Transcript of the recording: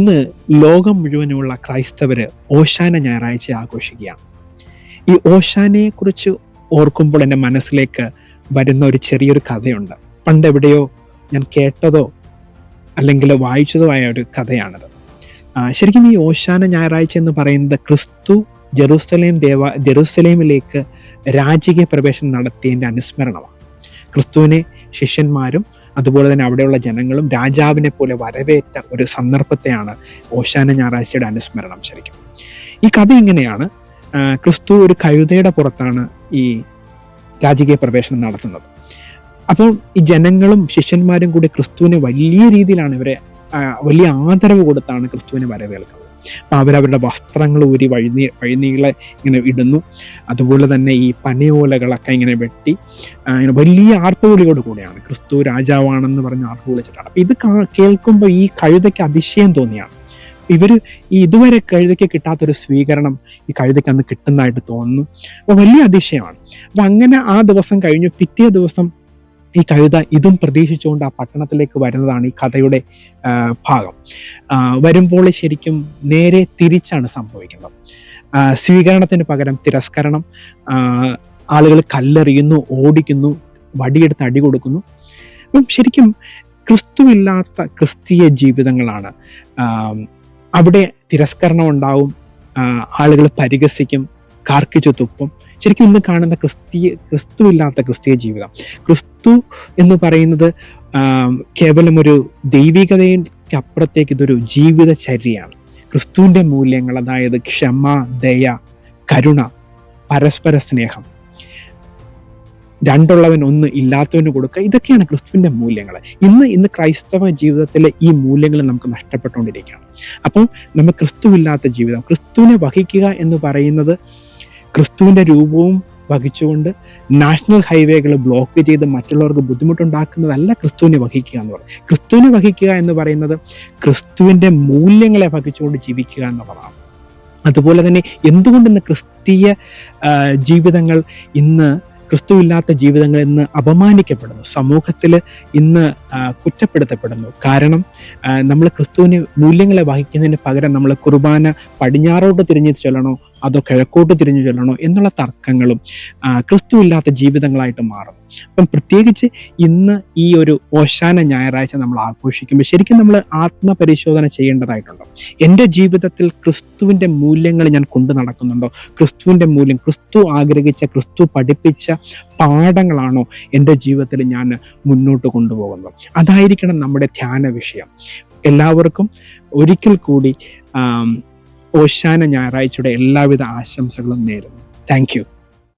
ഇന്ന് ലോകം മുഴുവനുമുള്ള ക്രൈസ്തവര് ഓശാന ഞായറാഴ്ച ആഘോഷിക്കുകയാണ്. ഈ ഓശാനയെ കുറിച്ച് ഓർക്കുമ്പോൾ എൻ്റെ മനസ്സിലേക്ക് വരുന്ന ഒരു ചെറിയൊരു കഥയുണ്ട്. പണ്ട് എവിടെയോ ഞാൻ കേട്ടതോ അല്ലെങ്കിൽ വായിച്ചതോ ആയ ഒരു കഥയാണത്. ശരിക്കും ഈ ഓശാന ഞായറാഴ്ച എന്ന് പറയുന്നത് ക്രിസ്തു ജെറൂസലേമിലേക്ക് രാജകീയ പ്രവേശനം നടത്തിയതിൻ്റെ അനുസ്മരണമാണ്. ക്രിസ്തുവിനെ ശിഷ്യന്മാരും അതുപോലെ തന്നെ അവിടെയുള്ള ജനങ്ങളും രാജാവിനെ പോലെ വരവേറ്റ ഒരു സന്ദർഭത്തെയാണ് ഓശാന ഞായറാഴ്ചയുടെ അനുസ്മരണം. ശരിക്കും ഈ കഥ ഇങ്ങനെയാണ്. ക്രിസ്തു ഒരു കഴുതയുടെ പുറത്താണ് ഈ രാജകീയ പ്രവേശനം നടത്തുന്നത്. അപ്പോൾ ഈ ജനങ്ങളും ശിഷ്യന്മാരും കൂടി ക്രിസ്തുവിനെ വലിയ രീതിയിലാണ് വലിയ ആദരവ് കൊടുത്താണ് ക്രിസ്തുവിനെ വരവേൽക്കുന്നത്. അപ്പം അവരവരുടെ വസ്ത്രങ്ങൾ ഊരി വഴിനീളെ ഇങ്ങനെ ഇടുന്നു. അതുപോലെ തന്നെ ഈ പനയോലകളൊക്കെ ഇങ്ങനെ വെട്ടി വലിയ ആർപ്പുവിളിയോട് കൂടെയാണ് ക്രിസ്തു രാജാവാണെന്ന് പറഞ്ഞ് ആർപ്പ് വിളിച്ചിട്ടാണ്. അപ്പം ഇത് കേൾക്കുമ്പോൾ ഈ കഴുതയ്ക്ക് അതിശയം തോന്നിയാണ്. ഇതുവരെ കഴുതയ്ക്ക് കിട്ടാത്തൊരു സ്വീകരണം ഈ കഴുതയ്ക്ക് അന്ന് കിട്ടുന്നതായിട്ട് തോന്നുന്നു. അപ്പോൾ വലിയ അതിശയമാണ്. അപ്പം അങ്ങനെ ആ ദിവസം കഴിഞ്ഞു. പിറ്റേ ദിവസം ഈ കഴുത ഇതും പ്രതീക്ഷിച്ചുകൊണ്ട് ആ പട്ടണത്തിലേക്ക് വരുന്നതാണ് ഈ കഥയുടെ ഭാഗം. വരുമ്പോൾ ശരിക്കും നേരെ തിരിച്ചാണ് സംഭവിക്കുന്നത്. സ്വീകരണത്തിന് പകരം തിരസ്കരണം. ആളുകൾ കല്ലെറിയുന്നു, ഓടിക്കുന്നു, വടിയെടുത്ത് അടി കൊടുക്കുന്നു. അപ്പം ശരിക്കും ക്രിസ്തുവില്ലാത്ത ക്രിസ്തീയ ജീവിതങ്ങളാണ്. അവിടെ തിരസ്കരണം ഉണ്ടാവും, ആളുകൾ പരിഹസിക്കും, കാർക്കിച്ചു തുപ്പും. ശരിക്കും ഇന്ന് കാണുന്ന ക്രിസ്തുവില്ലാത്ത ക്രിസ്തീയ ജീവിതം, ക്രിസ്തു എന്ന് പറയുന്നത് കേവലം ഒരു ദൈവികതയ്ക്ക് അപ്പുറത്തേക്ക് ഇതൊരു ജീവിതചര്യയാണ്. ക്രിസ്തുവിൻ്റെ മൂല്യങ്ങൾ, അതായത് ക്ഷമ, ദയ, കരുണ, പരസ്പര സ്നേഹം, രണ്ടുള്ളവൻ ഒന്ന് ഇല്ലാത്തവന് കൊടുക്കുക, ഇതൊക്കെയാണ് ക്രിസ്തുവിൻ്റെ മൂല്യങ്ങൾ. ഇന്ന് ക്രൈസ്തവ ജീവിതത്തിലെ ഈ മൂല്യങ്ങൾ നമുക്ക് നഷ്ടപ്പെട്ടുകൊണ്ടിരിക്കുകയാണ്. അപ്പം നമ്മൾ ക്രിസ്തുവില്ലാത്ത ജീവിതം, ക്രിസ്തുവിനെ വഹിക്കുക എന്ന് പറയുന്നത് ക്രിസ്തുവിൻ്റെ രൂപവും വഹിച്ചുകൊണ്ട് നാഷണൽ ഹൈവേകൾ ബ്ലോക്ക് ചെയ്ത് മറ്റുള്ളവർക്ക് ബുദ്ധിമുട്ടുണ്ടാക്കുന്നതല്ല ക്രിസ്തുവിനെ വഹിക്കുക എന്ന് പറയുന്നത്. ക്രിസ്തുവിനെ വഹിക്കുക എന്ന് പറയുന്നത് ക്രിസ്തുവിൻ്റെ മൂല്യങ്ങളെ വഹിച്ചുകൊണ്ട് ജീവിക്കുക എന്നുള്ളതാണ്. അതുപോലെ തന്നെ എന്തുകൊണ്ട് ഇന്ന് ക്രിസ്തീയ ജീവിതങ്ങൾ, ഇന്ന് ക്രിസ്തുവില്ലാത്ത ജീവിതങ്ങൾ ഇന്ന് അപമാനിക്കപ്പെടുന്നു, സമൂഹത്തിൽ ഇന്ന് കുറ്റപ്പെടുത്തപ്പെടുന്നു? കാരണം നമ്മൾ ക്രിസ്തുവിന് മൂല്യങ്ങളെ വഹിക്കുന്നതിന് പകരം നമ്മൾ കുർബാന പടിഞ്ഞാറോട്ട് തിരിഞ്ഞ് ചൊല്ലണോ അതോ കിഴക്കോട്ട് തിരിഞ്ഞു ചൊല്ലണോ എന്നുള്ള തർക്കങ്ങളും ക്രിസ്തുവില്ലാത്ത ജീവിതങ്ങളായിട്ട് മാറുന്നു. അപ്പം പ്രത്യേകിച്ച് ഇന്ന് ഈ ഒരു ഓശാന ഞായറാഴ്ച നമ്മൾ ആഘോഷിക്കുമ്പോൾ ശരിക്കും നമ്മൾ ആത്മപരിശോധന ചെയ്യേണ്ടതായിട്ടുണ്ട്. എൻ്റെ ജീവിതത്തിൽ ക്രിസ്തുവിൻ്റെ മൂല്യങ്ങൾ ഞാൻ കൊണ്ടു നടക്കുന്നുണ്ടോ? ക്രിസ്തുവിൻ്റെ മൂല്യം, ക്രിസ്തു ആഗ്രഹിച്ച, ക്രിസ്തു പഠിപ്പിച്ച പാഠങ്ങളാണോ എൻ്റെ ജീവിതത്തിൽ ഞാൻ മുന്നോട്ട് കൊണ്ടുപോകുന്നത്? അതായിരിക്കണം നമ്മുടെ ധ്യാന വിഷയം. എല്ലാവർക്കും ഒരിക്കൽ കൂടി ഓശാന ഞായറാഴ്ചയുടെ എല്ലാവിധ ആശംസകളും നേരുന്നു. Thank you.